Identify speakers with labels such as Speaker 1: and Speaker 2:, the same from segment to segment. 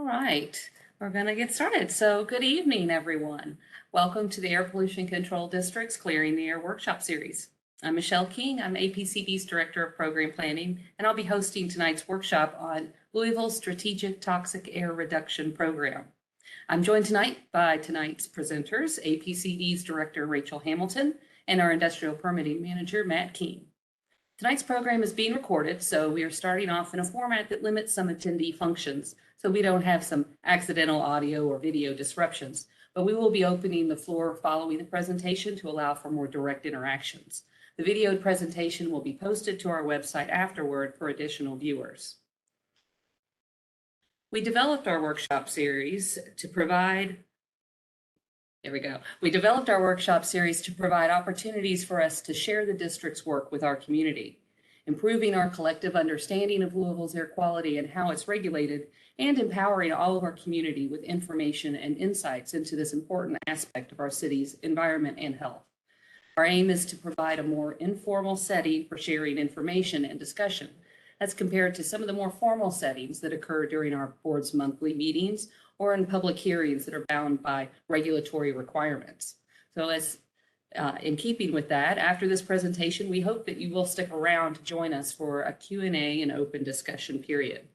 Speaker 1: All right, we're going to get started. So good evening, everyone. Welcome to the Air Pollution Control District's Clearing the Air Workshop Series. I'm Michelle King. I'm APCD's Director of Program Planning, and I'll be hosting tonight's workshop on Louisville's Strategic Toxic Air Reduction Program. I'm joined tonight by tonight's presenters, APCD's Director Rachel Hamilton and our Industrial Permitting Manager, Matt King. Tonight's program is being recorded, so we are starting off in a format that limits some attendee functions, so we don't have some accidental audio or video disruptions, but we will be opening the floor following the presentation to allow for more direct interactions. The videoed presentation will be posted to our website afterward for additional viewers. We developed our workshop series to provide opportunities for us to share the district's work with our community, improving our collective understanding of Louisville's air quality and how it's regulated, and empowering all of our community with information and insights into this important aspect of our city's environment and health. Our aim is to provide a more informal setting for sharing information and discussion as compared to some of the more formal settings that occur during our board's monthly meetings or in public hearings that are bound by regulatory requirements. So in keeping with that, after this presentation, we hope that you will stick around to join us for a Q&A and open discussion period.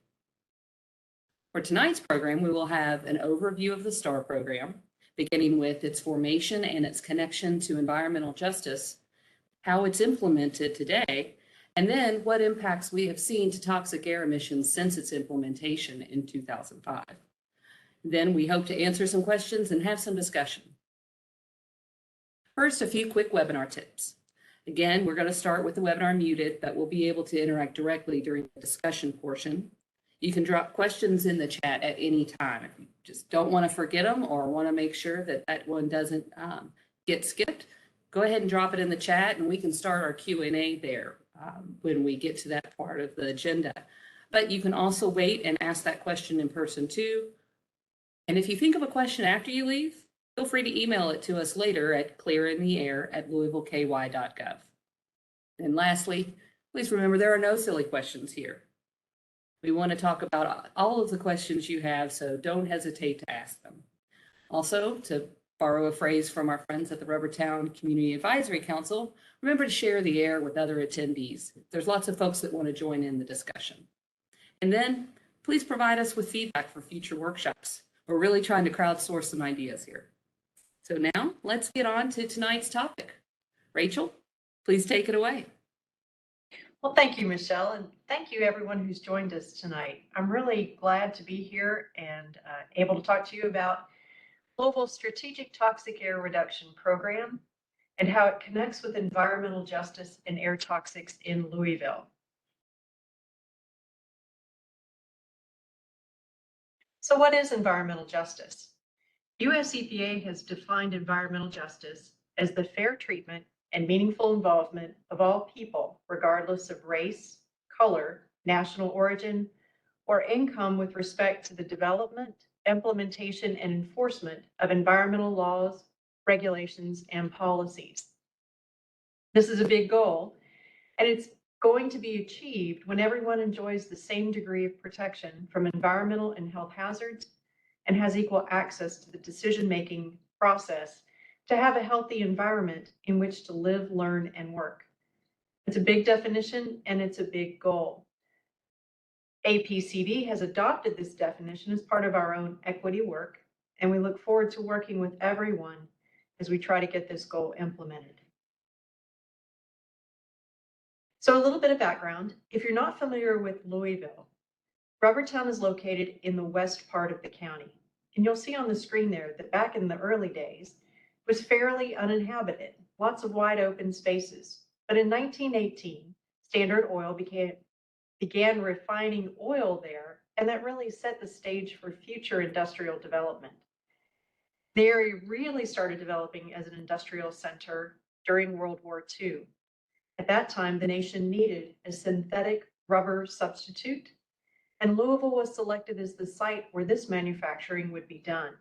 Speaker 1: For tonight's program, we will have an overview of the STAR program, beginning with its formation and its connection to environmental justice, how it's implemented today, and then what impacts we have seen to toxic air emissions since its implementation in 2005. Then we hope to answer some questions and have some discussion. First, a few quick webinar tips. Again, we're going to start with the webinar muted, but we'll be able to interact directly during the discussion portion. You can drop questions in the chat at any time. If you just don't want to forget them or want to make sure that that one doesn't get skipped, go ahead and drop it in the chat and we can start our Q&A there when we get to that part of the agenda. But you can also wait and ask that question in person too. And if you think of a question after you leave, feel free to email it to us later at clearintheair@louisvilleky.gov. And lastly, please remember there are no silly questions here. We want to talk about all of the questions you have, so don't hesitate to ask them. Also, to borrow a phrase from our friends at the Rubbertown Community Advisory Council, remember to share the air with other attendees. There's lots of folks that want to join in the discussion. And then please provide us with feedback for future workshops. We're really trying to crowdsource some ideas here. So now let's get on to tonight's topic. Rachel, please take it away.
Speaker 2: Well, thank you, Michelle, and thank you everyone who's joined us tonight. I'm really glad to be here and able to talk to you about Louisville's Strategic Toxic Air Reduction Program and how it connects with environmental justice and air toxics in Louisville. So what is environmental justice? US EPA has defined environmental justice as the fair treatment and meaningful involvement of all people, regardless of race, color, national origin, or income with respect to the development, implementation, and enforcement of environmental laws, regulations, and policies. This is a big goal, and it's going to be achieved when everyone enjoys the same degree of protection from environmental and health hazards and has equal access to the decision-making process to have a healthy environment in which to live, learn, and work. It's a big definition and it's a big goal. APCD has adopted this definition as part of our own equity work, and we look forward to working with everyone as we try to get this goal implemented. So a little bit of background. If you're not familiar with Louisville, Rubbertown is located in the west part of the county. And you'll see on the screen there that back in the early days, was fairly uninhabited, lots of wide open spaces. But in 1918, Standard Oil began refining oil there, and that really set the stage for future industrial development. The area really started developing as an industrial center during World War II. At that time, the nation needed a synthetic rubber substitute, and Louisville was selected as the site where this manufacturing would be done.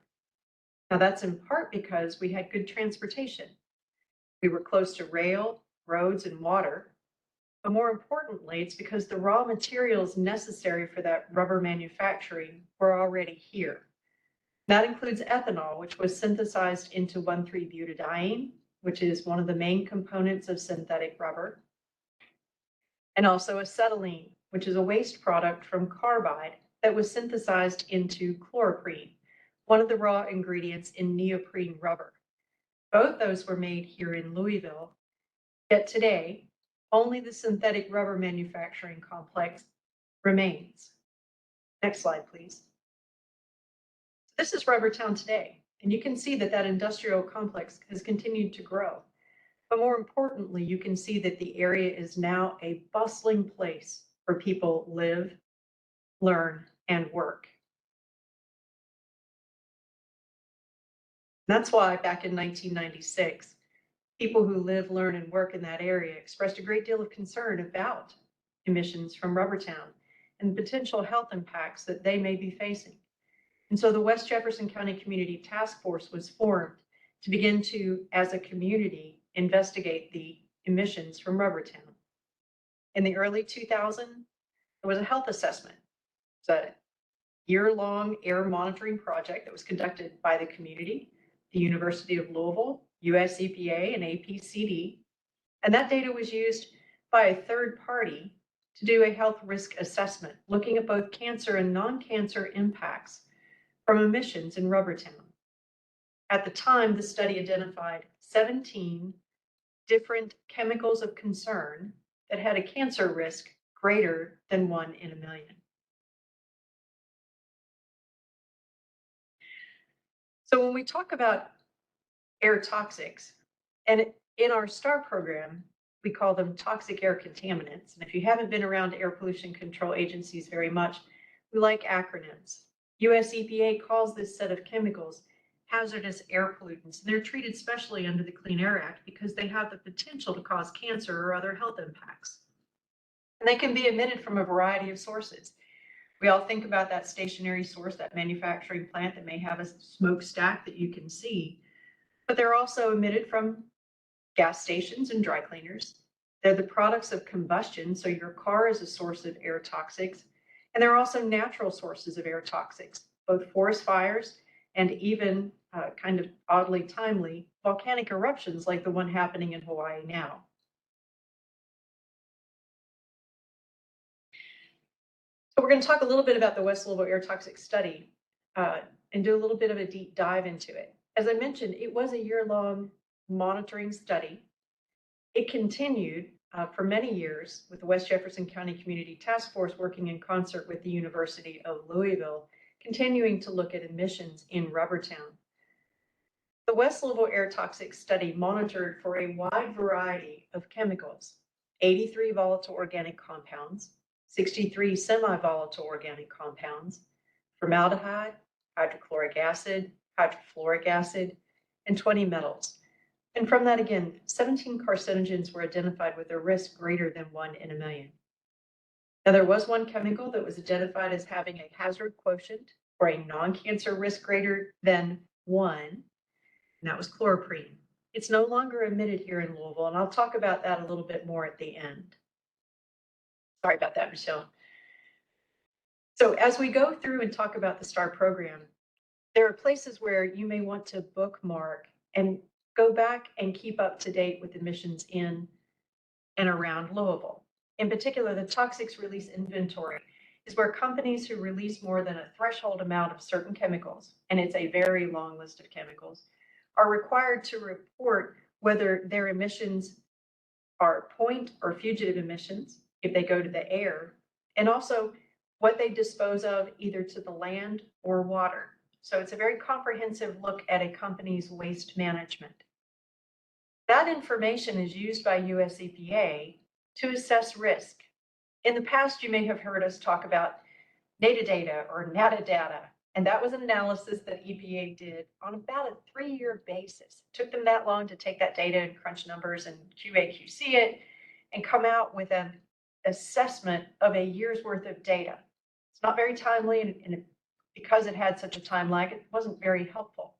Speaker 2: Now that's in part because we had good transportation. We were close to rail, roads, and water, But more importantly, it's because the raw materials necessary for that rubber manufacturing were already here. That includes ethanol, which was synthesized into 1,3-butadiene, which is one of the main components of synthetic rubber, and also acetylene, which is a waste product from carbide that was synthesized into chloroprene, one of the raw ingredients in neoprene rubber. Both those were made here in Louisville, yet today, only the synthetic rubber manufacturing complex remains. Next slide, please. This is Rubbertown today, and you can see that that industrial complex has continued to grow. But more importantly, you can see that the area is now a bustling place where people live, learn, and work. That's why back in 1996, people who live, learn, and work in that area expressed a great deal of concern about emissions from Rubbertown and the potential health impacts that they may be facing. And so the West Jefferson County Community Task Force was formed to begin to, as a community, investigate the emissions from Rubbertown. In the early 2000s, there was a health assessment. It's a year-long air monitoring project that was conducted by the community, the University of Louisville, US EPA, and APCD. And that data was used by a third party to do a health risk assessment, looking at both cancer and non-cancer impacts from emissions in Rubbertown. At the time, the study identified 17 different chemicals of concern that had a cancer risk greater than 1 in a million. So when we talk about air toxics, and in our STAR program, we call them toxic air contaminants. And if you haven't been around air pollution control agencies very much, we like acronyms. US EPA calls this set of chemicals hazardous air pollutants. They're treated specially under the Clean Air Act because they have the potential to cause cancer or other health impacts. And they can be emitted from a variety of sources. We all think about that stationary source, that manufacturing plant that may have a smokestack that you can see, but they're also emitted from gas stations and dry cleaners. They're the products of combustion, so your car is a source of air toxics. And there are also natural sources of air toxics, both forest fires and even kind of oddly timely volcanic eruptions like the one happening in Hawaii now. So we're going to talk a little bit about the West Louisville air toxic study and do a little bit of a deep dive into it. As I mentioned, it was a year-long monitoring study. It continued for many years with the West Jefferson County Community Task Force working in concert with the University of Louisville, continuing to look at emissions in Rubbertown. The West Louisville air toxic study monitored for a wide variety of chemicals, 83 volatile organic compounds, 63 semi-volatile organic compounds, formaldehyde, hydrochloric acid, hydrofluoric acid, and 20 metals. And from that, again, 17 carcinogens were identified with a risk greater than 1 in a million. Now, there was one chemical that was identified as having a hazard quotient or a non-cancer risk greater than 1, and that was chloroprene. It's no longer emitted here in Louisville, and I'll talk about that a little bit more at the end. Sorry about that, Michelle. So as we go through and talk about the STAR program, there are places where you may want to bookmark and go back and keep up to date with emissions in and around Louisville. In particular, the toxics release inventory is where companies who release more than a threshold amount of certain chemicals, and it's a very long list of chemicals, are required to report whether their emissions are point or fugitive emissions if they go to the air, and also what they dispose of either to the land or water. So it's a very comprehensive look at a company's waste management. That information is used by US EPA to assess risk. In the past, you may have heard us talk about NADA data or NADA data, and that was an analysis that EPA did on about a 3-year basis. It took them that long to take that data and crunch numbers and QA/QC it and come out with an assessment of a year's worth of data. It's not very timely, and because it had such a time lag, it wasn't very helpful.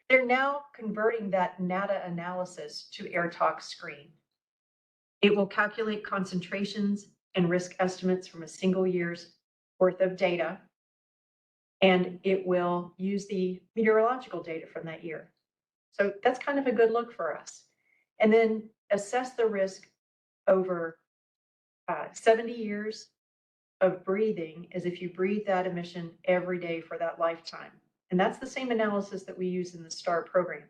Speaker 2: They're now converting that NADA analysis to AirTalk Screen. It will calculate concentrations and risk estimates from a single year's worth of data, and it will use the meteorological data from that year. So that's kind of a good look for us. And then assess the risk over 70 years of breathing as if you breathe that emission every day for that lifetime. And that's the same analysis that we use in the STAR program.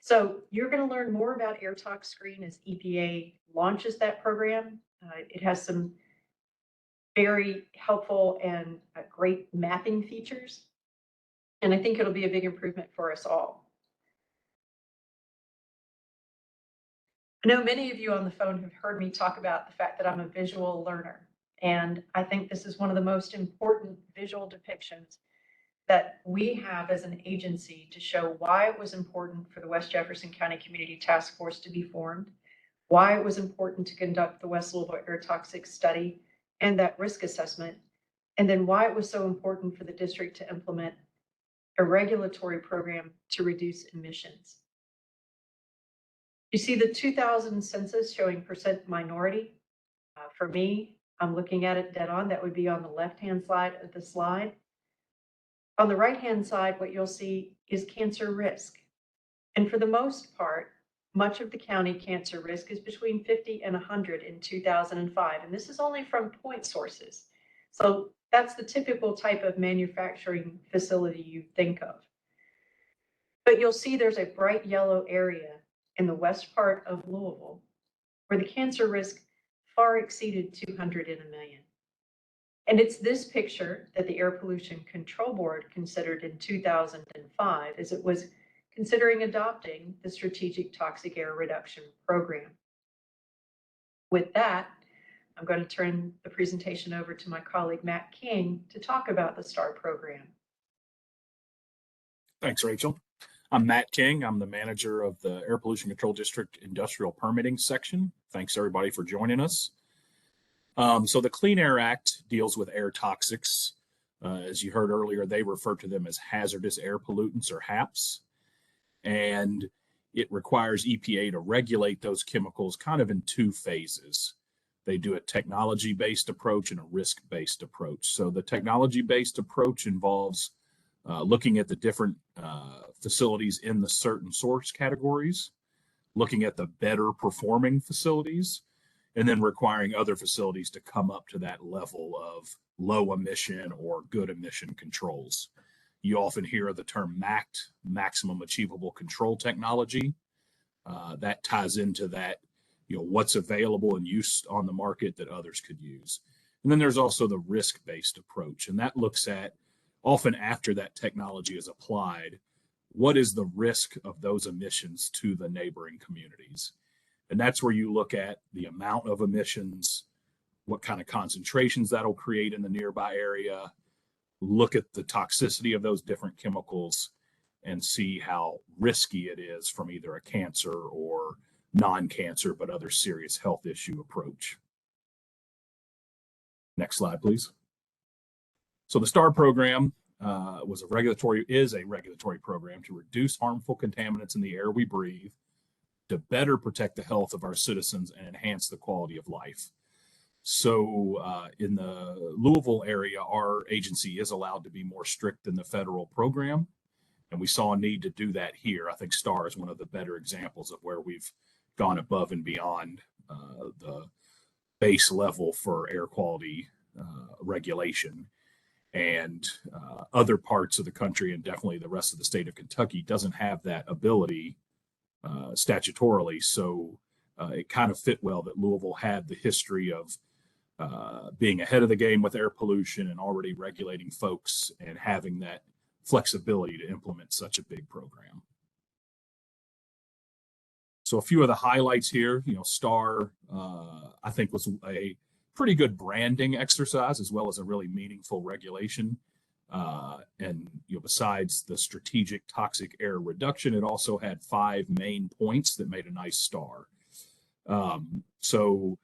Speaker 2: So you're going to learn more about air tox screen as EPA launches that program. It has some very helpful and great mapping features. And I think it'll be a big improvement for us all. I know many of you on the phone have heard me talk about the fact that I'm a visual learner. And I think this is one of the most important visual depictions that we have as an agency to show why it was important for the West Jefferson County Community Task Force to be formed, why it was important to conduct the West Louisville air toxics study and that risk assessment, and then why it was so important for the district to implement a regulatory program to reduce emissions. You see the 2000 census showing percent minority. For me, I'm looking at it dead on. That would be on the left-hand side of the slide. On the right-hand side, what you'll see is cancer risk. And for the most part, much of the county cancer risk is between 50 and 100 in 2005. And this is only from point sources. So that's the typical type of manufacturing facility you think of. But you'll see there's a bright yellow area in the west part of Louisville where the cancer risk far exceeded 200 in a million. And it's this picture that the Air Pollution Control Board considered in 2005 as it was considering adopting the Strategic Toxic Air Reduction Program. With that, I'm going to turn the presentation over to my colleague, Matt King, to talk about the STAR program.
Speaker 3: Thanks, Rachel. I'm Matt King. I'm the manager of the Air Pollution Control District Industrial Permitting Section. Thanks, everybody, for joining us. So the Clean Air Act deals with air toxics. As you heard earlier, they refer to them as hazardous air pollutants, or HAPs. And it requires EPA to regulate those chemicals kind of in two phases. They do a technology-based approach and a risk-based approach. So the technology-based approach involves looking at the different facilities in the certain source categories, looking at the better performing facilities, and then requiring other facilities to come up to that level of low emission or good emission controls. You often hear the term MACT, maximum achievable control technology. That ties into that, what's available and used on the market that others could use. And then there's also the risk-based approach, and that looks at, often after that technology is applied, what is the risk of those emissions to the neighboring communities? And that's where you look at the amount of emissions, what kind of concentrations that'll create in the nearby area, look at the toxicity of those different chemicals, and see how risky it is from either a cancer or non-cancer but other serious health issue approach. Next slide, please. So the STAR program is a regulatory program to reduce harmful contaminants in the air we breathe, to better protect the health of our citizens and enhance the quality of life. So in the Louisville area, our agency is allowed to be more strict than the federal program, and we saw a need to do that here. I think STAR is one of the better examples of where we've gone above and beyond the base level for air quality regulation. And other parts of the country, and definitely the rest of the state of Kentucky, doesn't have that ability statutorily. So it kind of fit well that Louisville had the history of being ahead of the game with air pollution and already regulating folks and having that flexibility to implement such a big program. So a few of the highlights here, STAR, I think, was a pretty good branding exercise as well as a really meaningful regulation. And besides the strategic toxic air reduction, it also had 5 main points that made a nice STAR. So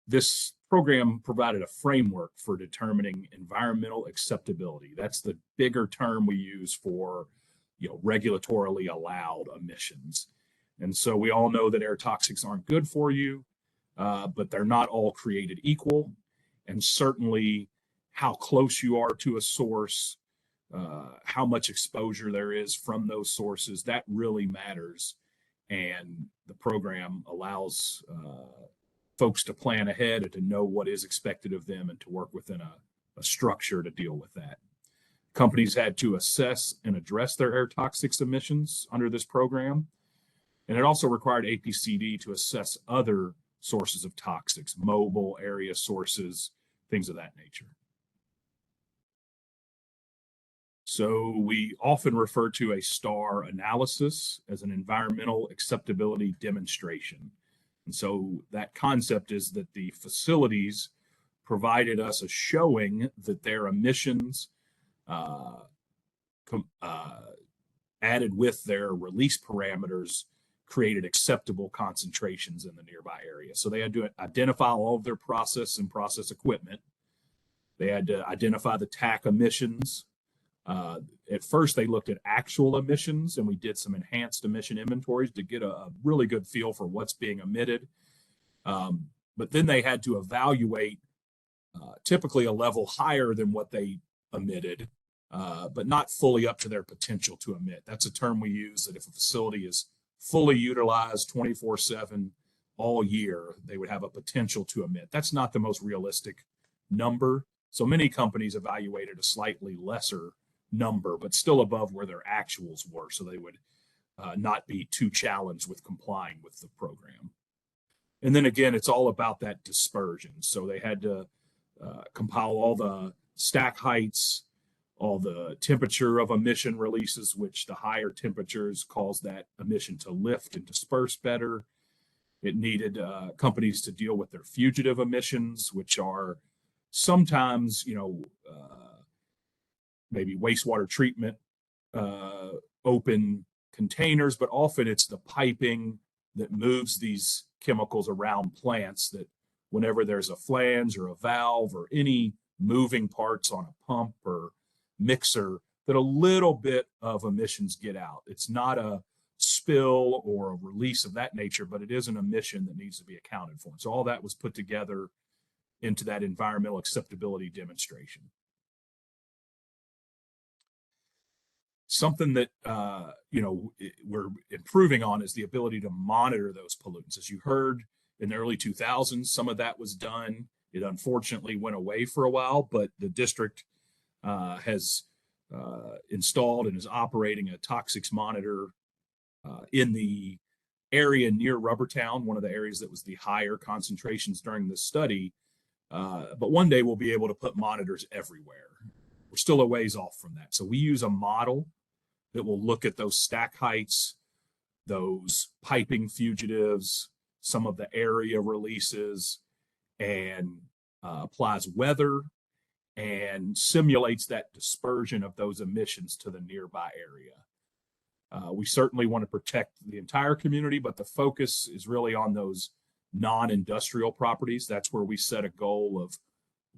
Speaker 3: this program provided a framework for determining environmental acceptability. That's the bigger term we use for regulatorily allowed emissions. And so we all know that air toxics aren't good for you, but they're not all created equal. And certainly how close you are to a source, how much exposure there is from those sources, that really matters. And the program allows folks to plan ahead and to know what is expected of them and to work within a structure to deal with that. Companies had to assess and address their air toxics emissions under this program. And it also required APCD to assess other sources of toxics, mobile area sources, things of that nature. So we often refer to a STAR analysis as an environmental acceptability demonstration. And so that concept is that the facilities provided us a showing that their emissions added with their release parameters created acceptable concentrations in the nearby area. So they had to identify all of their process and process equipment. They had to identify the TAC emissions. At first, they looked at actual emissions, and we did some enhanced emission inventories to get a really good feel for what's being emitted. But then they had to evaluate typically a level higher than what they emitted, but not fully up to their potential to emit. That's a term we use, that if a facility is fully utilized 24/7 all year, they would have a potential to emit. That's not the most realistic number. So many companies evaluated a slightly lesser number, but still above where their actuals were. So they would not be too challenged with complying with the program. And then again, it's all about that dispersion. So they had to compile all the stack heights, all the temperature of emission releases, which the higher temperatures cause that emission to lift and disperse better. It needed companies to deal with their fugitive emissions, which are sometimes, maybe wastewater treatment, open containers, but often it's the piping that moves these chemicals around plants, that whenever there's a flange or a valve or any moving parts on a pump or mixer, that a little bit of emissions get out. It's not a spill or a release of that nature, but it is an emission that needs to be accounted for. So all that was put together into that environmental acceptability demonstration. Something that we're improving on is the ability to monitor those pollutants. As you heard, in the early 2000s, some of that was done. It unfortunately went away for a while, but the district has installed and is operating a toxics monitor in the area near Rubbertown, one of the areas that was the higher concentrations during this study. But one day we'll be able to put monitors everywhere. We're still a ways off from that. So we use a model that will look at those stack heights, those piping fugitives, some of the area releases, and applies weather and simulates that dispersion of those emissions to the nearby area. We certainly want to protect the entire community, but the focus is really on those non-industrial properties. That's where we set a goal of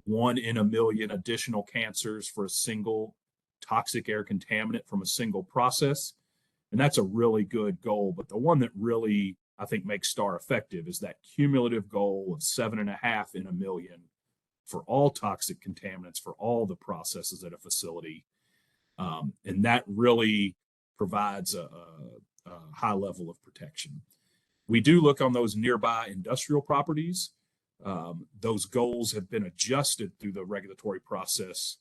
Speaker 3: 1 in a million additional cancers for a single toxic air contaminant from a single process. And that's a really good goal. But the one that really, I think, makes STAR effective is that cumulative goal of 7.5 in a million for all toxic contaminants for all the processes at a facility. And that really provides a high level of protection. We do look on those nearby industrial properties. Those goals have been adjusted through the regulatory process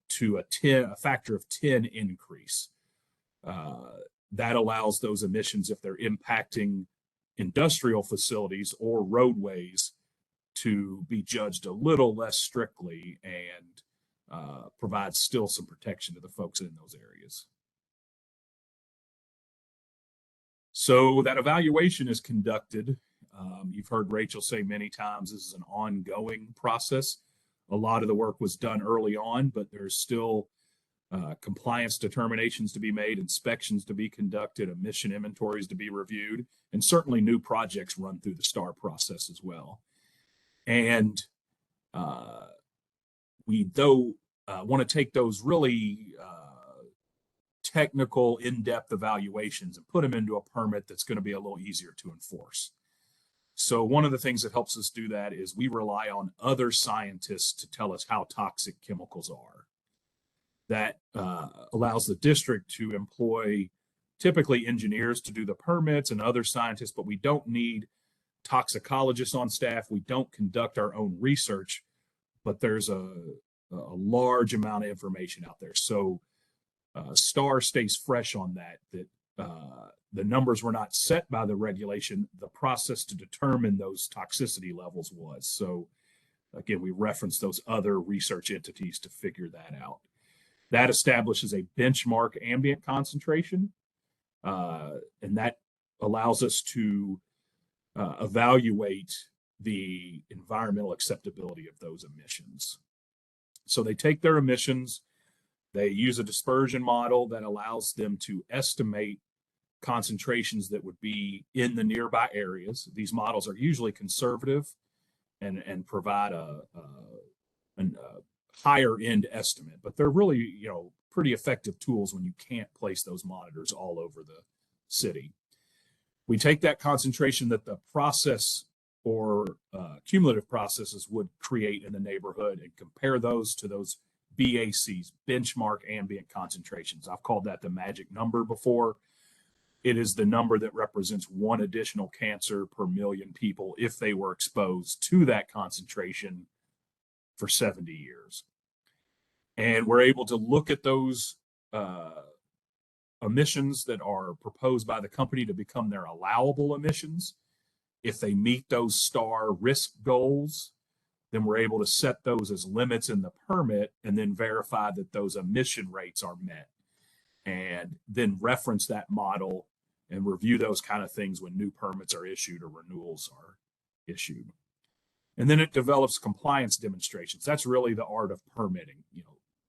Speaker 3: to a factor of 10 increase. That allows those emissions, if they're impacting industrial facilities or roadways, to be judged a little less strictly and provide still some protection to the folks in those areas. So that evaluation is conducted. You've heard Rachel say many times this is an ongoing process. A lot of the work was done early on, but there's still compliance determinations to be made, inspections to be conducted, emission inventories to be reviewed, and certainly new projects run through the STAR process as well. And we want to take those really technical, in-depth evaluations and put them into a permit that's going to be a little easier to enforce. So one of the things that helps us do that is we rely on other scientists to tell us how toxic chemicals are. That allows the district to employ typically engineers to do the permits and other scientists, but we don't need toxicologists on staff. We don't conduct our own research, but there's a large amount of information out there. So STAR stays fresh on that the numbers were not set by the regulation. The process to determine those toxicity levels was. So again, we reference those other research entities to figure that out. That establishes a benchmark ambient concentration, and that allows us to evaluate the environmental acceptability of those emissions. So they take their emissions, they use a dispersion model that allows them to estimate concentrations that would be in the nearby areas. These models are usually conservative and provide a higher end estimate, but they're really, pretty effective tools when you can't place those monitors all over the city. We take that concentration that the process or cumulative processes would create in the neighborhood and compare those to those BACs, benchmark ambient concentrations. I've called that the magic number before. It is the number that represents one additional cancer per million people if they were exposed to that concentration for 70 years. And we're able to look at those emissions that are proposed by the company to become their allowable emissions. If they meet those STAR risk goals, then we're able to set those as limits in the permit and then verify that those emission rates are met. And then reference that model and review those kind of things when new permits are issued or renewals are issued. And then it develops compliance demonstrations. That's really the art of permitting.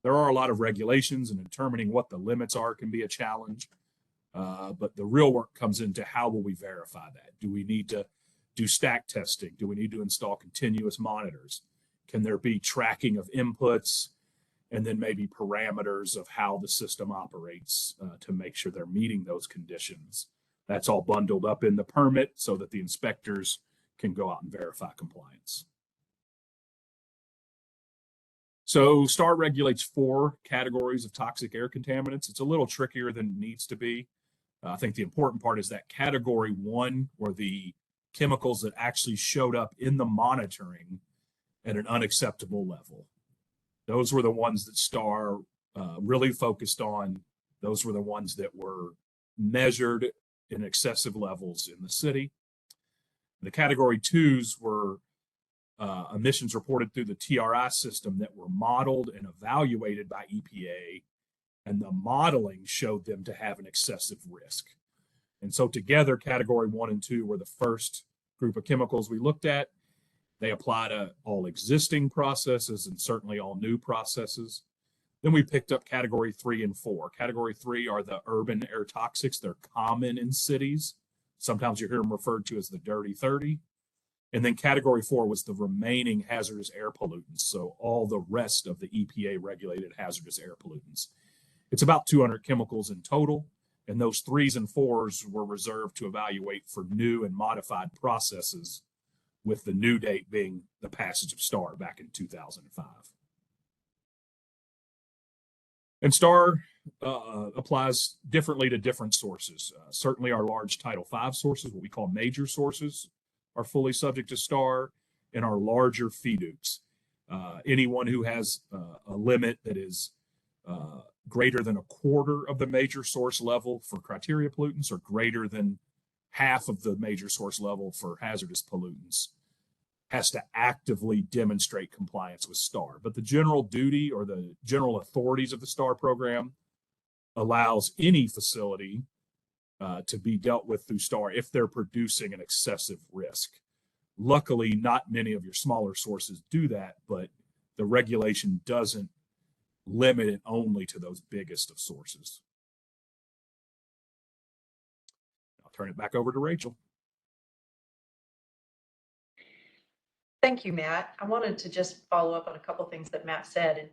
Speaker 3: There are a lot of regulations, and determining what the limits are can be a challenge. But the real work comes into how will we verify that? Do we need to do stack testing? Do we need to install continuous monitors? Can there be tracking of inputs and then maybe parameters of how the system operates to make sure they're meeting those conditions? That's all bundled up in the permit so that the inspectors can go out and verify compliance. So STAR regulates 4 categories of toxic air contaminants. It's a little trickier than it needs to be. I think the important part is that category 1 were the chemicals that actually showed up in the monitoring at an unacceptable level. Those were the ones that STAR really focused on. Those were the ones that were measured in excessive levels in the city. The category 2s were emissions reported through the TRI system that were modeled and evaluated by EPA, and the modeling showed them to have an excessive risk. And so together, category 1 and 2 were the first group of chemicals we looked at. They apply to all existing processes and certainly all new processes. Then we picked up category 3 and 4. Category 3 are the urban air toxics. They're common in cities. Sometimes you hear them referred to as the dirty 30. And then category 4 was the remaining hazardous air pollutants. So all the rest of the EPA regulated hazardous air pollutants. It's about 200 chemicals in total. And those 3s and 4s were reserved to evaluate for new and modified processes, with the new date being the passage of STAR back in 2005. And STAR applies differently to different sources. Certainly our large Title V sources, what we call major sources, are fully subject to STAR, and our larger FEDUCs. Anyone who has a limit that is greater than a quarter of the major source level for criteria pollutants or greater than half of the major source level for hazardous pollutants has to actively demonstrate compliance with STAR. But the general duty or the general authorities of the STAR program allows any facility to be dealt with through STAR if they're producing an excessive risk. Luckily, not many of your smaller sources do that, but the regulation doesn't limit it only to those biggest of sources. I'll turn it back over to Rachel.
Speaker 2: Thank you, Matt. I wanted to just follow up on a couple of things that Matt said. And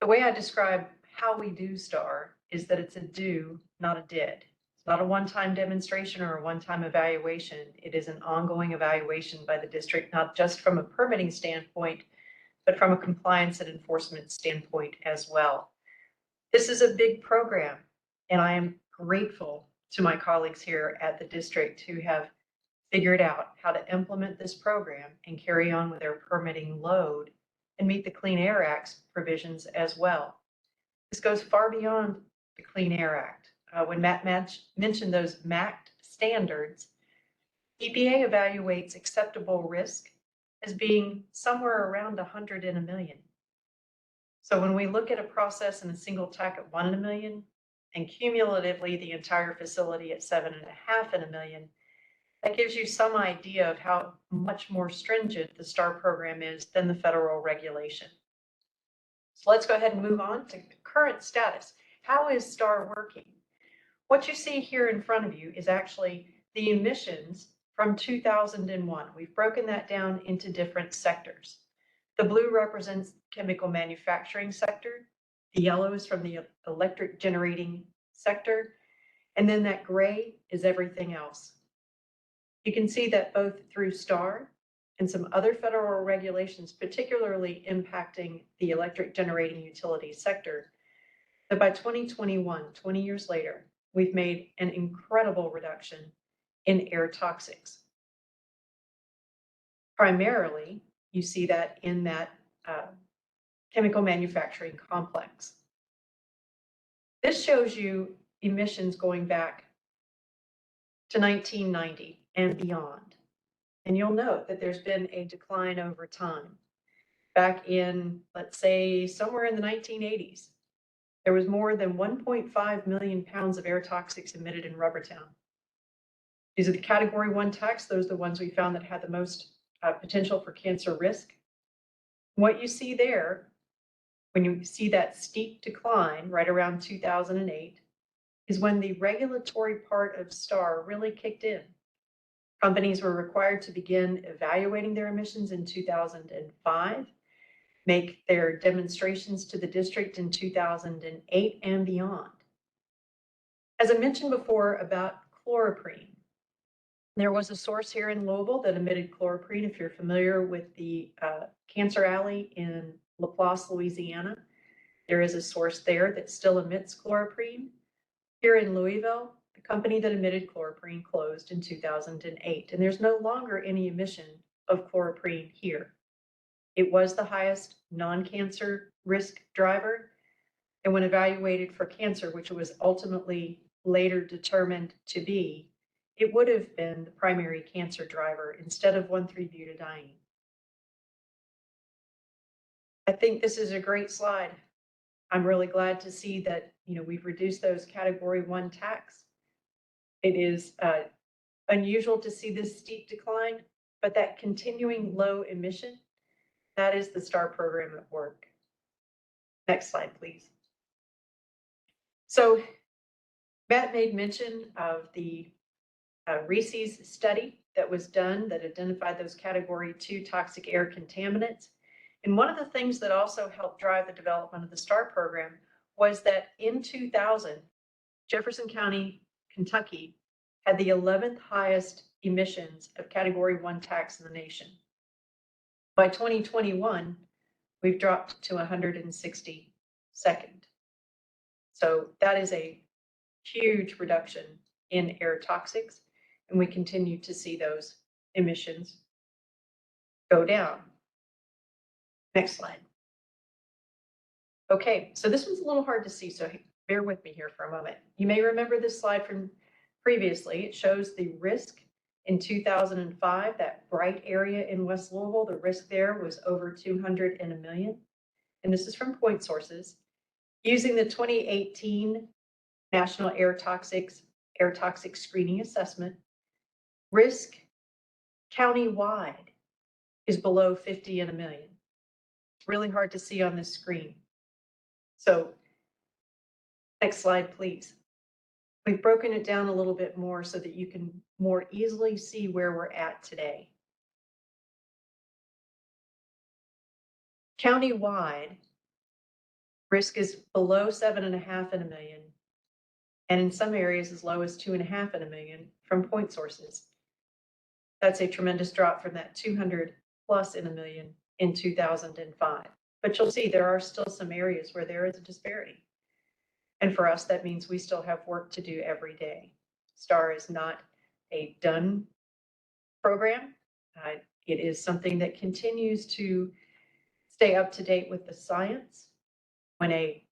Speaker 2: the way I describe how we do STAR is that it's a do, not a did. It's not a one-time demonstration or a one-time evaluation. It is an ongoing evaluation by the district, not just from a permitting standpoint, but from a compliance and enforcement standpoint as well. This is a big program, and I am grateful to my colleagues here at the district who have figured out how to implement this program and carry on with their permitting load and meet the Clean Air Act's provisions as well. This goes far beyond the Clean Air Act. When Matt mentioned those MACT standards, EPA evaluates acceptable risk as being somewhere around 100 in a million. So when we look at a process in a single TAC at 1 in a million and cumulatively the entire facility at 7.5 in a million, that gives you some idea of how much more stringent the STAR program is than the federal regulation. So let's go ahead and move on to current status. How is STAR working? What you see here in front of you is actually the emissions from 2001. We've broken that down into different sectors. The blue represents chemical manufacturing sector. The yellow is from the electric generating sector. And then that gray is everything else. You can see that both through STAR and some other federal regulations, particularly impacting the electric generating utility sector, that by 2021, 20 years later, we've made an incredible reduction in air toxics. Primarily, you see that in that chemical manufacturing complex. This shows you emissions going back to 1990 and beyond. And you'll note that there's been a decline over time. Back in, let's say, somewhere in the 1980s, there was more than 1.5 million pounds of air toxics emitted in Rubbertown. These are the category 1 TACS. Those are the ones we found that had the most potential for cancer risk. What you see there, when you see that steep decline right around 2008, is when the regulatory part of STAR really kicked in. Companies were required to begin evaluating their emissions in 2005, make their demonstrations to the district in 2008 and beyond. As I mentioned before about chloroprene, there was a source here in Louisville that emitted chloroprene. If you're familiar with the Cancer Alley in Laplace, Louisiana, there is a source there that still emits chloroprene. Here in Louisville, the company that emitted chloroprene closed in 2008, and there's no longer any emission of chloroprene here. It was the highest non-cancer risk driver, and when evaluated for cancer, which it was ultimately later determined to be, it would have been the primary cancer driver instead of 1,3-butadiene. I think this is a great slide. I'm really glad to see that we've reduced those category 1 TACs. It is unusual to see this steep decline, but that continuing low emission, that is the STAR program at work. Next slide, please. So Matt made mention of the Reese's study that was done that identified those category 2 toxic air contaminants. And one of the things that also helped drive the development of the STAR program was that in 2000, Jefferson County, Kentucky had the 11th highest emissions of category 1 TACs in the nation. By 2021, we've dropped to 162nd. So that is a huge reduction in air toxics, and we continue to see those emissions go down. Next slide. Okay, so this one's a little hard to see, so bear with me here for a moment. You may remember this slide from previously. It shows the risk in 2005, that bright area in West Louisville. The risk there was over 200 in a million. And this is from point sources. Using the 2018 National Air Toxic Screening Assessment, risk countywide is below 50 in a million. It's really hard to see on this screen. So next slide, please. We've broken it down a little bit more so that you can more easily see where we're at today. Countywide, risk is below 7.5 in a million, and in some areas as low as 2.5 in a million from point sources. That's a tremendous drop from that 200 plus in a million in 2005. But you'll see there are still some areas where there is a disparity. And for us, that means we still have work to do every day. STAR is not a done program. It is something that continues to stay up to date with the science. When a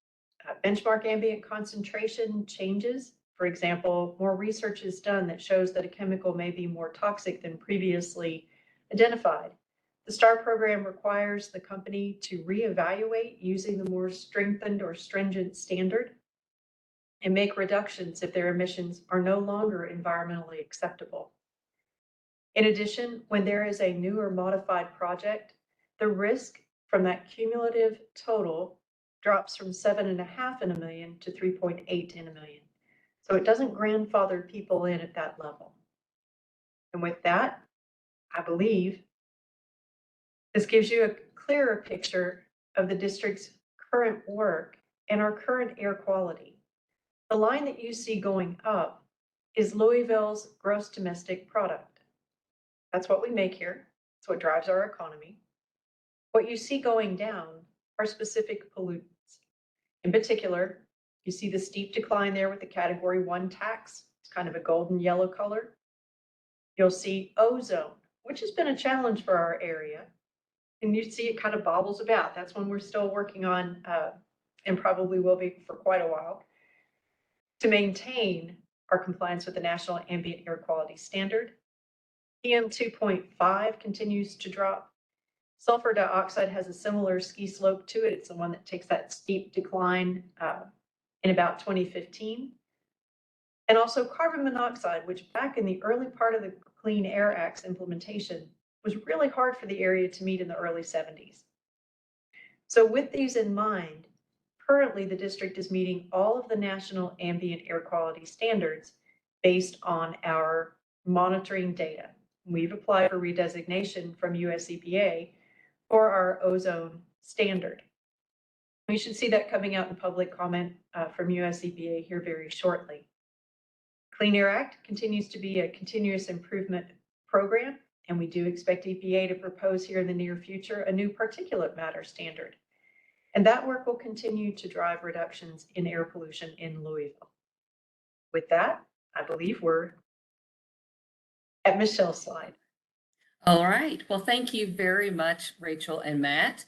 Speaker 2: benchmark ambient concentration changes, for example, more research is done that shows that a chemical may be more toxic than previously identified. The STAR program requires the company to reevaluate using the more strengthened or stringent standard and make reductions if their emissions are no longer environmentally acceptable. In addition, when there is a new or modified project, the risk from that cumulative total drops from 7.5 in a million to 3.8 in a million. So it doesn't grandfather people in at that level. And with that, I believe this gives you a clearer picture of the district's current work and our current air quality. The line that you see going up is Louisville's gross domestic product. That's what we make here. It's what drives our economy. What you see going down are specific pollutants. In particular, you see the steep decline there with the category 1 TACS. It's kind of a golden yellow color. You'll see ozone, which has been a challenge for our area. And you see it kind of bobbles about. That's one we're still working on and probably will be for quite a while to maintain our compliance with the National Ambient Air Quality Standard. PM 2.5 continues to drop. Sulfur dioxide has a similar ski slope to it. It's the one that takes that steep decline in about 2015. And also carbon monoxide, which back in the early part of the Clean Air Act's implementation was really hard for the area to meet in the early 70s. So with these in mind, currently the district is meeting all of the national ambient air quality standards based on our monitoring data. We've applied for redesignation from US EPA for our ozone standard. We should see that coming out in public comment from US EPA here very shortly. Clean Air Act continues to be a continuous improvement program, and we do expect EPA to propose here in the near future a new particulate matter standard. And that work will continue to drive reductions in air pollution in Louisville. With that, I believe we're at Michelle's slide.
Speaker 1: All right. Well, thank you very much, Rachel and Matt.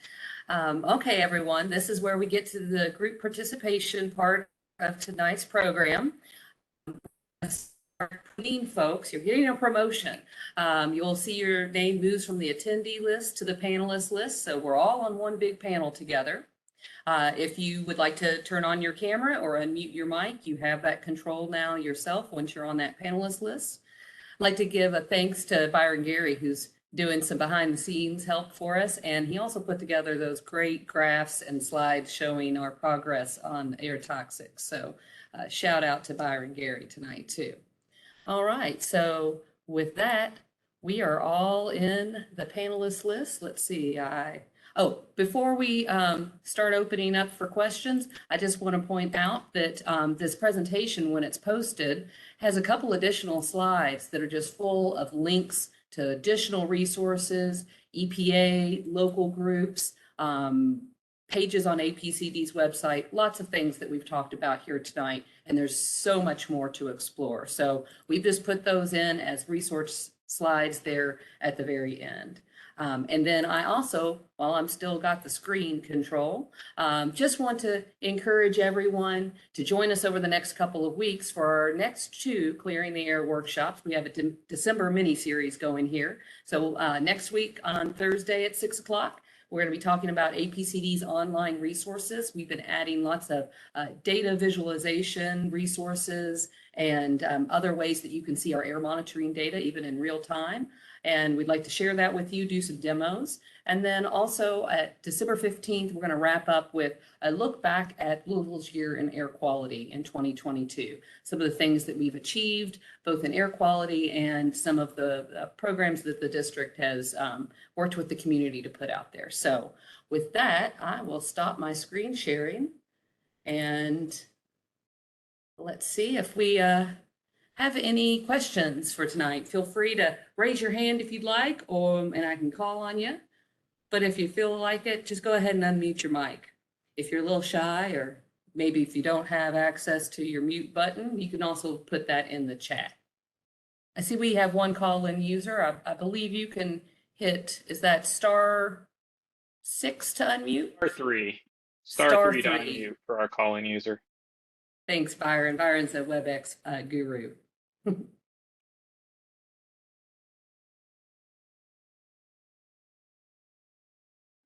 Speaker 1: Okay, everyone, this is where we get to the group participation part of tonight's program. Folks, you're getting a promotion. You'll see your name moves from the attendee list to the panelist list. So we're all on one big panel together. If you would like to turn on your camera or unmute your mic, you have that control now yourself once you're on that panelist list. I'd like to give a thanks to Byron Gary, who's doing some behind the scenes help for us. And he also put together those great graphs and slides showing our progress on air toxics. So shout out to Byron Gary tonight too. All right, so with that, we are all in the panelist list. Let's see, before we start opening up for questions, I just want to point out that this presentation, when it's posted, has a couple additional slides that are just full of links to additional resources, EPA, local groups, pages on APCD's website, lots of things that we've talked about here tonight, and there's so much more to explore. So we've just put those in as resource slides there at the very end. And then I also, while I'm still got the screen control, just want to encourage everyone to join us over the next couple of weeks for our next 2 Clearing the Air workshops. We have a December mini series going here. So next week on Thursday at 6 o'clock, we're going to be talking about APCD's online resources. We've been adding lots of data visualization resources and other ways that you can see our air monitoring data even in real time. And we'd like to share that with you, do some demos. And then also at December 15th, we're going to wrap up with a look back at Louisville's year in air quality in 2022. Some of the things that we've achieved, both in air quality and some of the programs that the district has worked with the community to put out there. So with that, I will stop my screen sharing and Let's see if we have any questions for tonight. Feel free to raise your hand if you'd like, and I can call on you. But if you feel like it, just go ahead and unmute your mic. If you're a little shy, or maybe if you don't have access to your mute button, you can also put that in the chat. I see we have one call-in user. I believe you can hit, is that *6 to unmute?
Speaker 4: *3.
Speaker 1: Star
Speaker 4: *3 to
Speaker 1: three.
Speaker 4: unmute for our calling user.
Speaker 1: Thanks, Byron. Byron's a WebEx guru.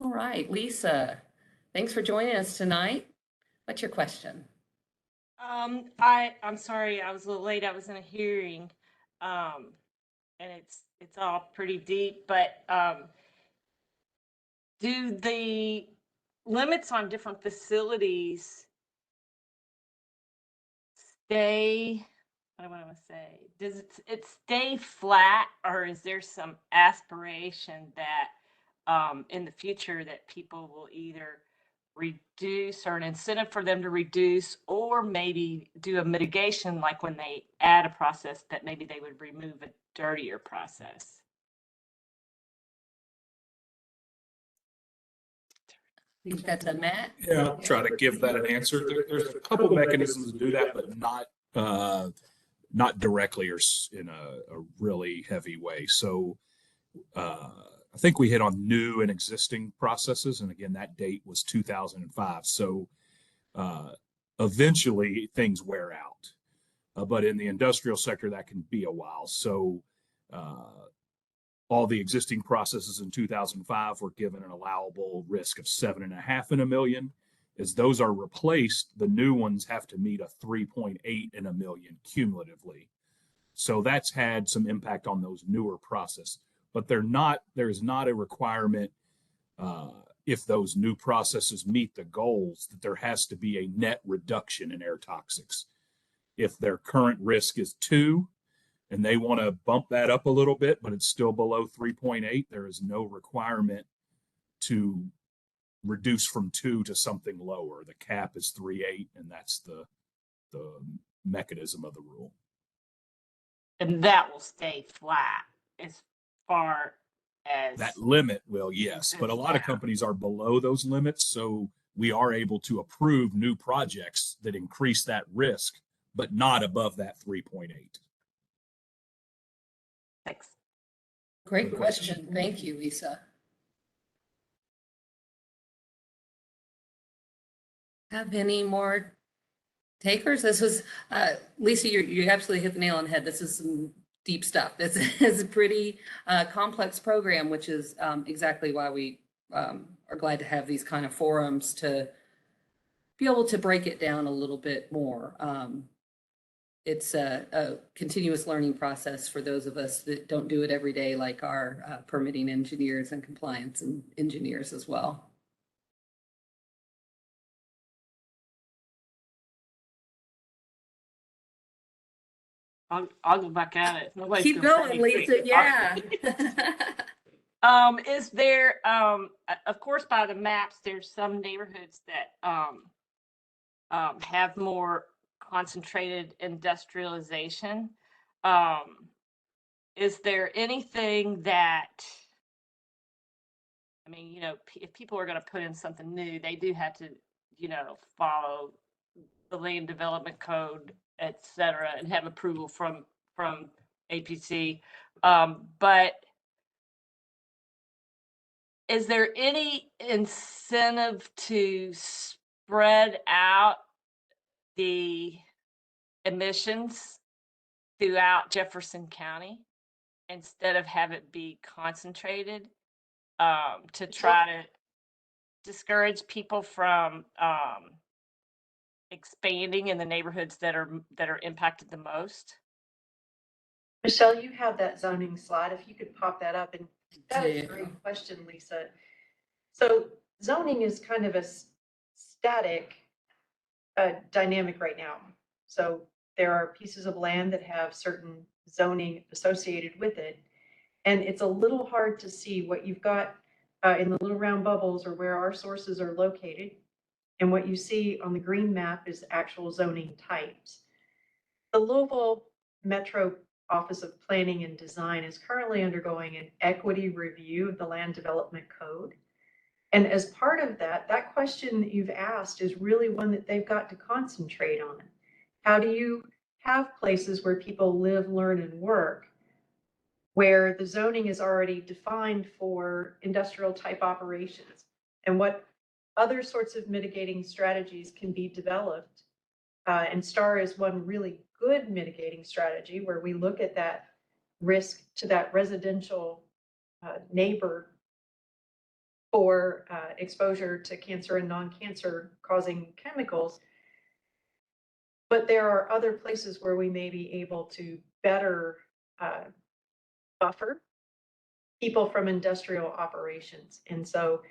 Speaker 1: All right, Lisa, thanks for joining us tonight. What's your question?
Speaker 5: I'm sorry, I was a little late. I was in a hearing, and it's all pretty deep. But do the limits on different facilities stay? What do I want to say? Does it stay flat, or is there some aspiration that in the future that people will either reduce, or an incentive for them to reduce, or maybe do a mitigation, like when they add a process that maybe they would remove a dirtier process?
Speaker 1: I think that's a Matt.
Speaker 3: Yeah, I'll try to give that an answer. There's a couple mechanisms to do that, but not directly or in a really heavy way. So I think we hit on new and existing processes, and again, that date was 2005. So eventually things wear out, but in the industrial sector that can be a while. So all the existing processes in 2005 were given an allowable risk of 7.5 in a million. As those are replaced, the new ones have to meet a 3.8 in a million cumulatively. So that's had some impact on those newer processes. But there is not a requirement if those new processes meet the goals that there has to be a net reduction in air toxics. If their current risk is 2 and they want to bump that up a little bit, but it's still below 3.8, there is no requirement to reduce from 2 to something lower. The cap is 3.8, and that's the mechanism of the rule.
Speaker 5: And that will stay flat as far as
Speaker 3: that limit will, yes, but a lot of companies are below those limits, so we are able to approve new projects that increase that risk, but not above that 3.8.
Speaker 5: Thanks.
Speaker 1: Great question. Thank you, Lisa. Have any more takers? This was, Lisa, you absolutely hit the nail on the head. This is some deep stuff. This is a pretty complex program, which is exactly why we are glad to have these kind of forums to be able to break it down a little bit more. It's a continuous learning process for those of us that don't do it every day, like our permitting engineers and compliance and engineers as well.
Speaker 5: I'll go back at it. Nobody's
Speaker 1: Keep
Speaker 5: gonna
Speaker 1: going, Lisa. Yeah.
Speaker 5: Is there, of course, by the maps, there's some neighborhoods that have more concentrated industrialization. Is there anything that, I mean, you know, if people are going to put in something new, they do have to, you know, follow the land development code, et cetera, and have approval from APC. But is there any incentive to spread out the emissions throughout Jefferson County instead of have it be concentrated, to try to discourage people from expanding in the neighborhoods that are impacted the most?
Speaker 2: Michelle, you have that zoning slide. If you could pop that up. And that is a great question, Lisa. So zoning is kind of a static dynamic right now. So there are pieces of land that have certain zoning associated with it. And it's a little hard to see what you've got in the little round bubbles or where our sources are located. And what you see on the green map is actual zoning types. The Louisville Metro Office of Planning and Design is currently undergoing an equity review of the Land Development Code. And as part of that, that question that you've asked is really one that they've got to concentrate on. How do you have places where people live, learn, and work, where the zoning is already defined for industrial type operations? And what other sorts of mitigating strategies can be developed? And STAR is one really good mitigating strategy where we look at that risk to that residential neighbor for exposure to cancer and non-cancer causing chemicals. But there are other places where we may be able to better buffer people from industrial operations. And so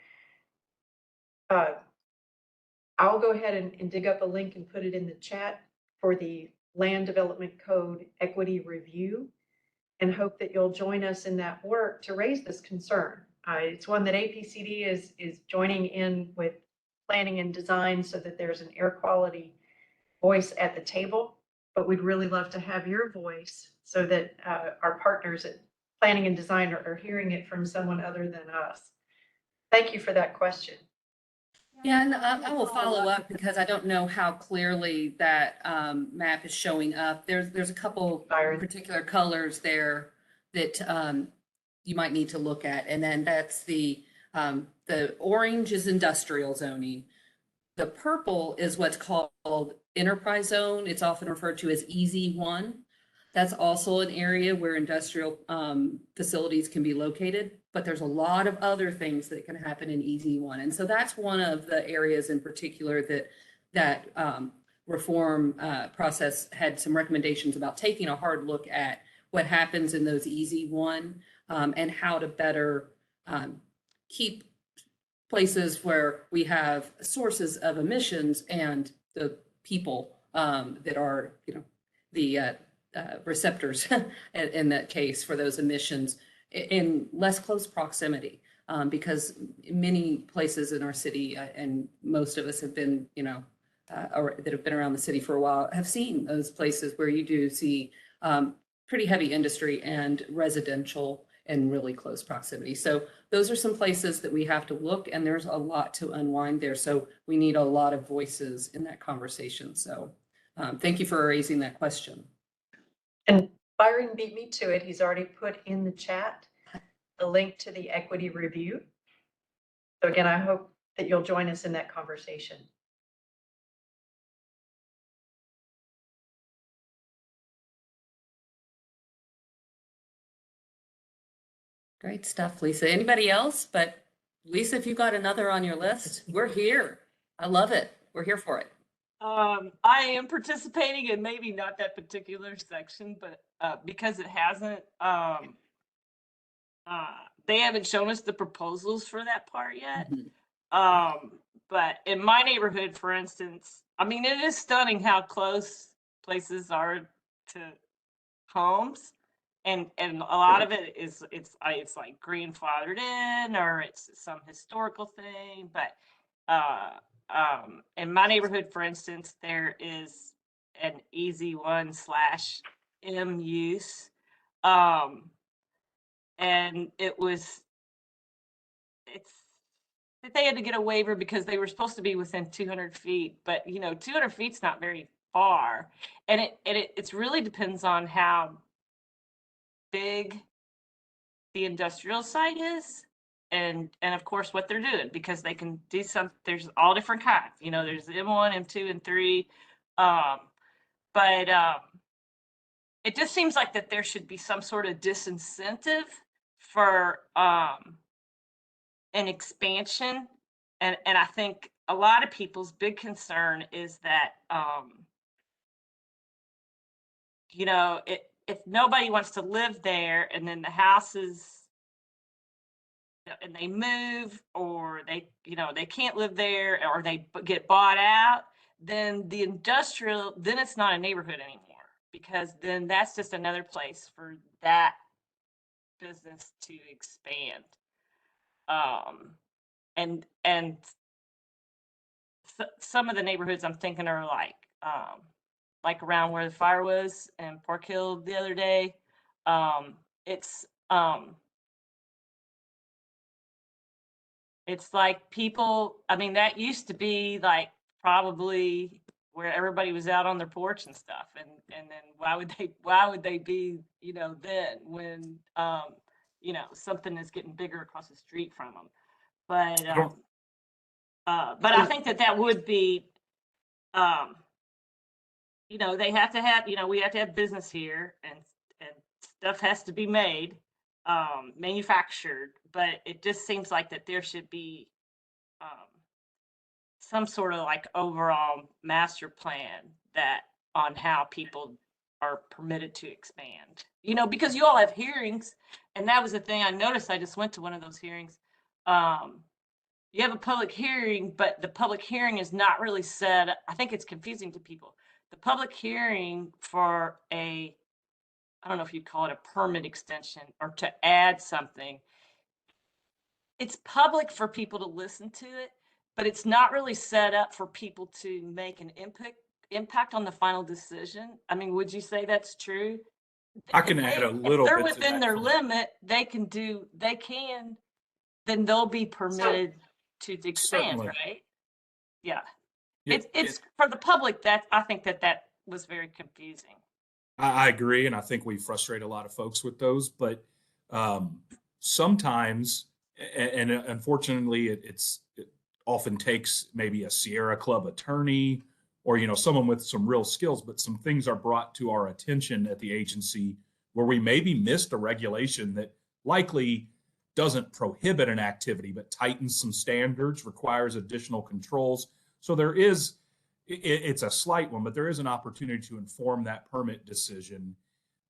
Speaker 2: I'll go ahead and dig up a link and put it in the chat for the Land Development Code Equity Review, and hope that you'll join us in that work to raise this concern. It's one that APCD is joining in with planning and design so that there's an air quality voice at the table, but we'd really love to have your voice so that our partners at planning and design are hearing it from someone other than us. Thank you for that question.
Speaker 1: Yeah, and I will follow up because I don't know how clearly that map is showing up. There's a couple
Speaker 2: Byron.
Speaker 1: particular colors there that you might need to look at, and then that's the orange is industrial zoning. The purple is what's called enterprise zone. It's often referred to as EZ1. That's also an area where industrial facilities can be located, but there's a lot of other things that can happen in EZ1. And so that's one of the areas in particular that reform process had some recommendations about taking a hard look at what happens in those EZ1 and how to better keep places where we have sources of emissions and the people that are, the receptors in that case for those emissions in less close proximity, because many places in our city and most of us have been, or that have been around the city for a while, have seen those places where you do see pretty heavy industry and residential in really close proximity. So those are some places that we have to look, and there's a lot to unwind there. So we need a lot of voices in that conversation. So thank you for raising that question.
Speaker 2: And Byron beat me to it. He's already put in the chat the link to the equity review. So again, I hope that you'll join us in that conversation.
Speaker 1: Great stuff, Lisa. Anybody else? But Lisa, if you got another on your list, we're here. I love it. We're here for it.
Speaker 5: I am participating in maybe not that particular section, but because it hasn't, they haven't shown us the proposals for that part yet.
Speaker 1: Mhm.
Speaker 5: But in my neighborhood, for instance, I mean, it is stunning how close places are to homes. And a lot of it is it's like grandfathered in, or it's some historical thing. But in my neighborhood, for instance, there is an EZ1/M use, and it's that they had to get a waiver because they were supposed to be within 200 feet, but 200 feet's not very far, and it really depends on how big the industrial site is, and of course what they're doing, because they can do there's all different kinds, there's M1, M2, and 3, but it just seems like that there should be some sort of disincentive for an expansion, and I think a lot of people's big concern is that if nobody wants to live there, and then the houses, and they move, or they can't live there, or they get bought out, then then it's not a neighborhood anymore, because then that's just another place for that business to expand. And some of the neighborhoods I'm thinking are like like around where the fire was in Park Hill the other day. It's it's like people, I mean, that used to be like probably where everybody was out on their porch and stuff. And then why would they be, you know, then when, you know, something is getting bigger across the street from them. But,
Speaker 3: I don't,
Speaker 5: but I think that would be, um, you know, they have to have, you know, we have to have business here and stuff has to be made, manufactured, but it just seems like that there should be, some sort of like overall master plan that on how people are permitted to expand, you know, because you all have hearings. And that was the thing I noticed. I just went to one of those hearings. You have a public hearing, but the public hearing is not really said. I think it's confusing to people. The public hearing for I don't know if you'd call it a permit extension or to add something, it's public for people to listen to it, but it's not really set up for people to make an impact on the final decision. I mean, would you say that's true?
Speaker 3: I can add a little
Speaker 5: If they're
Speaker 3: bit to
Speaker 5: within
Speaker 3: that
Speaker 5: their
Speaker 3: from-
Speaker 5: limit, then they'll be permitted to expand,
Speaker 3: Certainly.
Speaker 5: right? Yeah.
Speaker 3: Yeah,
Speaker 5: It's for the public that I think that was very confusing.
Speaker 3: I agree, and I think we frustrate a lot of folks with those. But sometimes, and unfortunately, it often takes maybe a Sierra Club attorney or someone with some real skills. But some things are brought to our attention at the agency where we maybe missed a regulation that likely doesn't prohibit an activity, but tightens some standards, requires additional controls. So it's a slight one, but there is an opportunity to inform that permit decision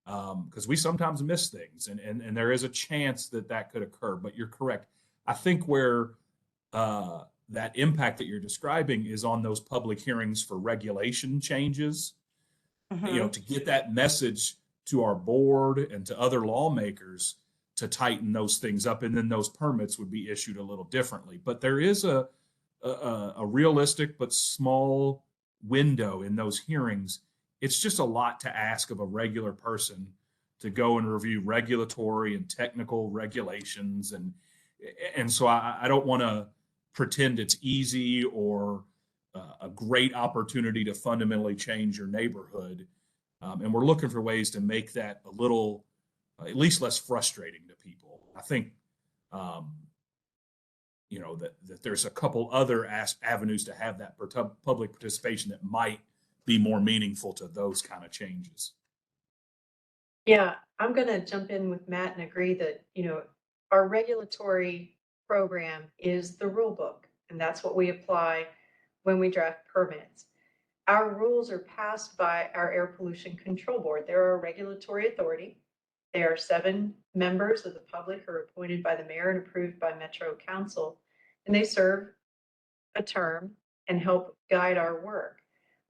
Speaker 3: because we sometimes miss things, and there is a chance that could occur. But you're correct. I think where that impact that you're describing is on those public hearings for regulation changes, to get that message to our board and to other lawmakers to tighten those things up, and then those permits would be issued a little differently. But there is a realistic but small window in those hearings. It's just a lot to ask of a regular person to go and review regulatory and technical regulations, and so I don't want to pretend it's easy or a great opportunity to fundamentally change your neighborhood, and we're looking for ways to make that a little at least less frustrating to people. I think that there's a couple other avenues to have that public participation that might be more meaningful to those kind of changes.
Speaker 2: Yeah, I'm going to jump in with Matt and agree that, our regulatory program is the rule book, and that's what we apply when we draft permits. Our rules are passed by our Air Pollution Control Board. They're a regulatory authority. There are 7 members of the public who are appointed by the mayor and approved by Metro Council, and they serve a term and help guide our work.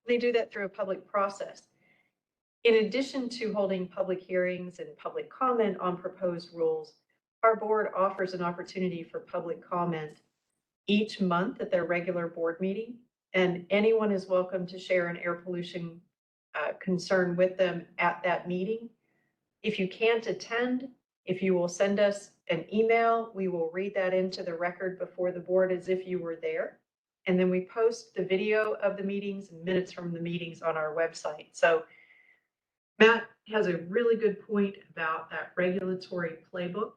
Speaker 2: They do that through a public process. In addition to holding public hearings and public comment on proposed rules, our board offers an opportunity for public comment each month at their regular board meeting, and anyone is welcome to share an air pollution concern with them at that meeting. If you can't attend, if you will send us an email, we will read that into the record before the board as if you were there. And then we post the video of the meetings and minutes from the meetings on our website. So Matt has a really good point about that regulatory playbook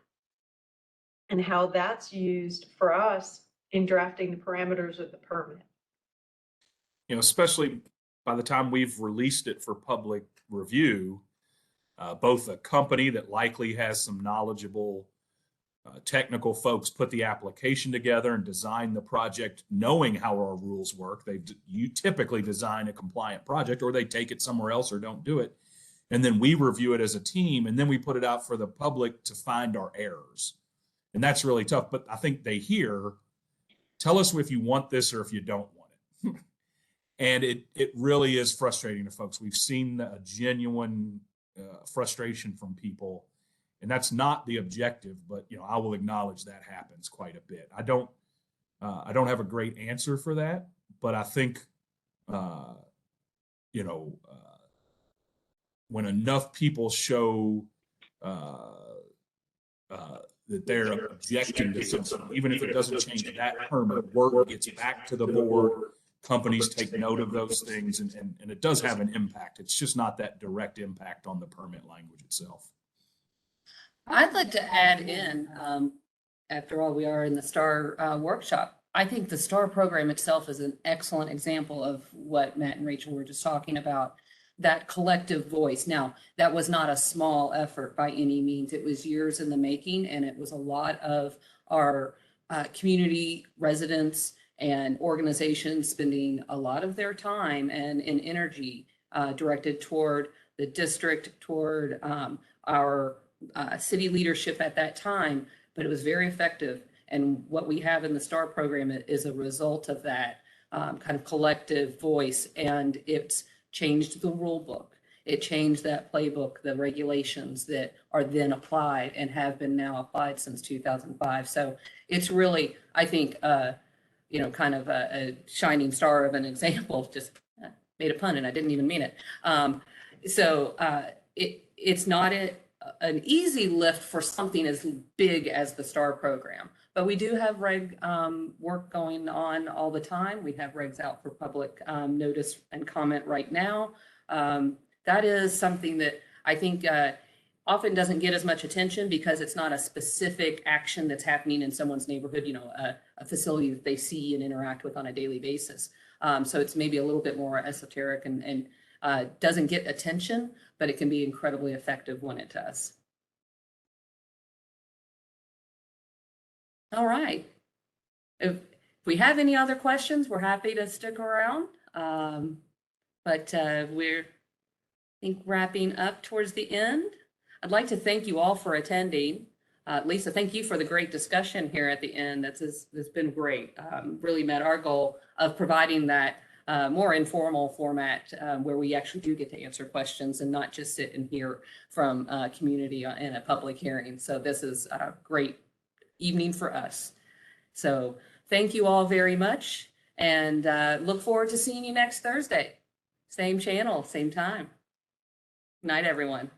Speaker 2: and how that's used for us in drafting the parameters of the permit.
Speaker 3: Especially by the time we've released it for public review, both a company that likely has some knowledgeable technical folks put the application together and design the project knowing how our rules work. You typically design a compliant project, or they take it somewhere else or don't do it. And then we review it as a team, and then we put it out for the public to find our errors. And that's really tough. But I think they hear, tell us if you want this or if you don't want it. And it really is frustrating to folks. We've seen a genuine frustration from people, and that's not the objective, but I will acknowledge that happens quite a bit. I don't have a great answer for that, but I think when enough people show that they're objecting to something, even if it doesn't change that permit, word gets back to the board. Companies take note of those things, and it does have an impact. It's just not that direct impact on the permit language itself.
Speaker 1: I'd like to add in, after all, we are in the STAR workshop. I think the STAR program itself is an excellent example of what Matt and Rachel were just talking about, that collective voice. Now, that was not a small effort by any means. It was years in the making, and it was a lot of our community residents and organizations spending a lot of their time and energy directed toward the district, toward our city leadership at that time, but it was very effective. And what we have in the STAR program is a result of that kind of collective voice, and it's changed the rule book. It changed that playbook, the regulations that are then applied and have been now applied since 2005. So it's really, I think, kind of a shining star of an example. Just made a pun and I didn't even mean it. It's not an easy lift for something as big as the STAR program, but we do have reg work going on all the time. We have regs out for public notice and comment right now. That is something that I think often doesn't get as much attention because it's not a specific action that's happening in someone's neighborhood, a facility that they see and interact with on a daily basis. So it's maybe a little bit more esoteric and doesn't get attention, but it can be incredibly effective when it does. All right. If we have any other questions, we're happy to stick around. But we're, I think, wrapping up towards the end. I'd like to thank you all for attending. Lisa, thank you for the great discussion here at the end. That's been great. Really met our goal of providing that more informal format where we actually do get to answer questions and not just sit and hear from community in a public hearing. So this is a great evening for us. So thank you all very much, and look forward to seeing you next Thursday. Same channel, same time. Good night, everyone.